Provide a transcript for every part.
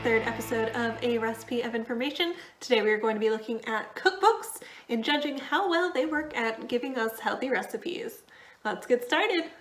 third episode of A Recipe of Information. Today we are going to be looking at cookbooks and judging how well they work at giving us healthy recipes. Let's get started.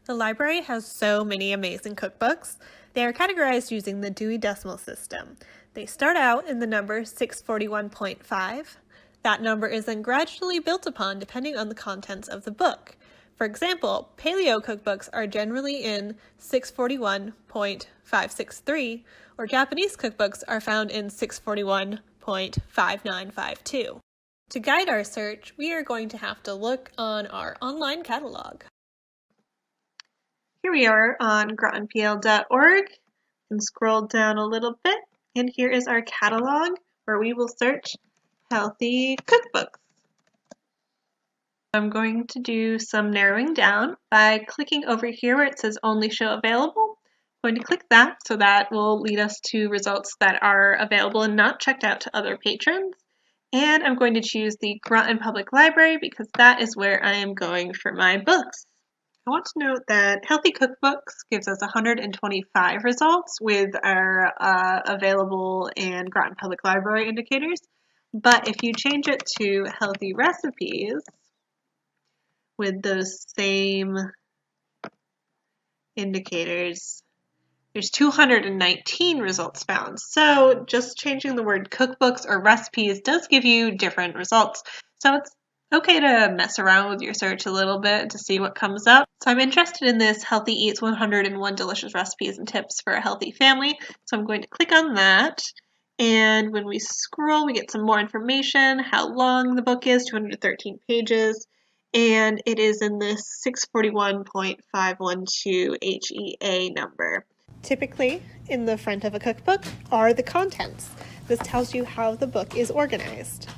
The library has so many amazing cookbooks. They are categorized using the Dewey Decimal System. They start out in the number 641.5. That number is then gradually built upon depending on the contents of the book. For example, paleo cookbooks are generally in 641.563, or Japanese cookbooks are found in 641.5952. To guide our search, we are going to have to look on our online catalog. Here we are on grotonpl.org, and scroll down a little bit, and here is our catalog where we will search healthy cookbooks. I'm going to do some narrowing down by clicking over here where it says only show available. I'm going to click that so that will lead us to results that are available and not checked out to other patrons. And I'm going to choose the Groton Public Library because that is where I am going for my books. I want to note that Healthy Cookbooks gives us 125 results with our available and Groton Public Library indicators. But if you change it to Healthy Recipes, with those same indicators, there's 219 results found. So just changing the word cookbooks or recipes does give you different results. So it's okay to mess around with your search a little bit to see what comes up. So I'm interested in this Healthy Eats 101 Delicious Recipes and Tips for a Healthy Family. So I'm going to click on that. And when we scroll, we get some more information, how long the book is, 213 pages. And it is in this 641.512 HEA number. Typically, in the front of a cookbook are the contents. This tells you how the book is organized.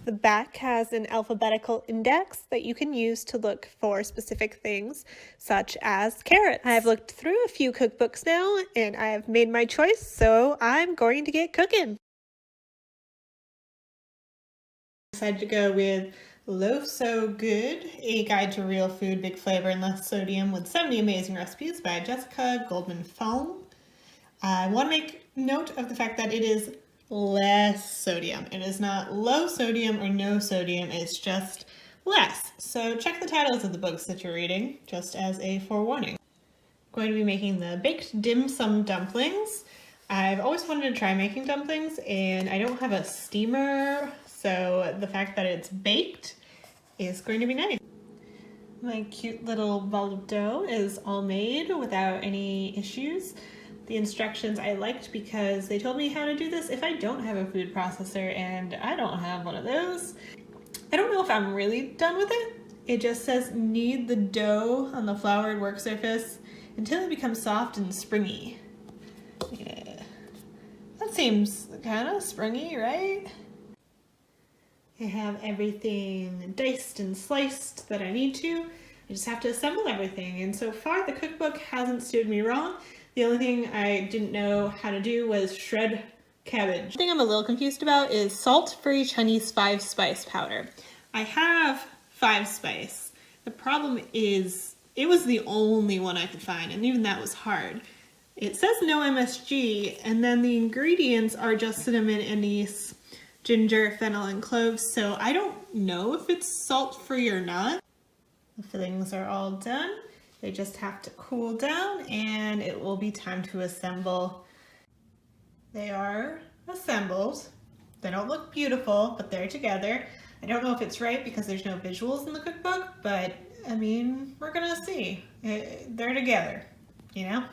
The back has an alphabetical index that you can use to look for specific things, such as carrots. I have looked through a few cookbooks now, and I have made my choice, so I'm going to get cooking. I decided to go with Loaf So Good, A Guide to Real Food, Big Flavor, and Less Sodium with 70 Amazing Recipes by Jessica Goldman-Foam. I want to make note of the fact that it is less sodium. It is not low sodium or no sodium, it's just less. So check the titles of the books that you're reading, just as a forewarning. I'm going to be making the baked dim sum dumplings. I've always wanted to try making dumplings, and I don't have a steamer, so the fact that it's baked is going to be nice. My cute little ball of dough is all made without any issues. The instructions I liked because they told me how to do this if I don't have a food processor, and I don't have one of those. I don't know if I'm really done with it. It just says knead the dough on the floured work surface until it becomes soft and springy. Yeah, that seems kind of springy, right? I have everything diced and sliced that I need to. I just have to assemble everything, and so far the cookbook hasn't steered me wrong. The only thing I didn't know how to do was shred cabbage. The thing I'm a little confused about is salt-free Chinese 5-spice powder. I have 5-spice. The problem is it was the only one I could find, and even that was hard. It says no MSG, and then the ingredients are just cinnamon, anise, ginger, fennel, and cloves, so I don't know if it's salt-free or not. The fillings are all done. They just have to cool down, and it will be time to assemble. They are assembled. They don't look beautiful, but they're together. I don't know if it's right because there's no visuals in the cookbook, but I mean, we're gonna see. They're together, you know?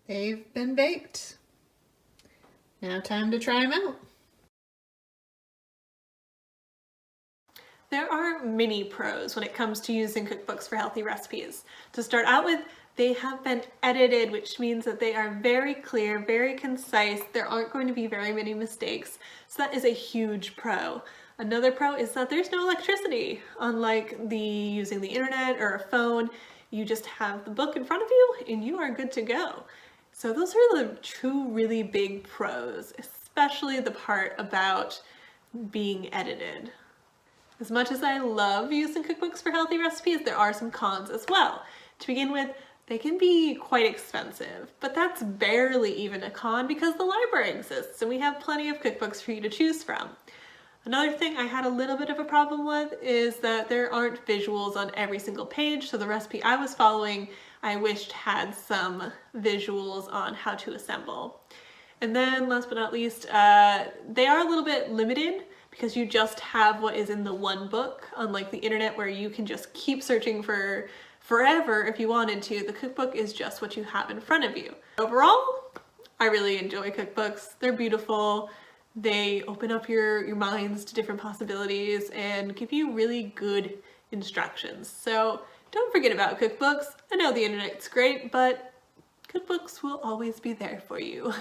They've been baked. Now time to try them out. There are many pros when it comes to using cookbooks for healthy recipes. To start out with, they have been edited, which means that they are very clear, very concise. There aren't going to be very many mistakes. So that is a huge pro. Another pro is that there's no electricity. Unlike using the internet or a phone, you just have the book in front of you and you are good to go. So those are the two really big pros, especially the part about being edited. As much as I love using cookbooks for healthy recipes, there are some cons as well. To begin with, they can be quite expensive, but that's barely even a con because the library exists and we have plenty of cookbooks for you to choose from. Another thing I had a little bit of a problem with is that there aren't visuals on every single page, so the recipe I was following I wished had some visuals on how to assemble. And then last but not least, they are a little bit limited because you just have what is in the one book, unlike the internet where you can just keep searching for forever if you wanted to. The cookbook is just what you have in front of you. Overall, I really enjoy cookbooks. They're beautiful. They open up your minds to different possibilities and give you really good instructions. So don't forget about cookbooks. I know the internet's great, but cookbooks will always be there for you.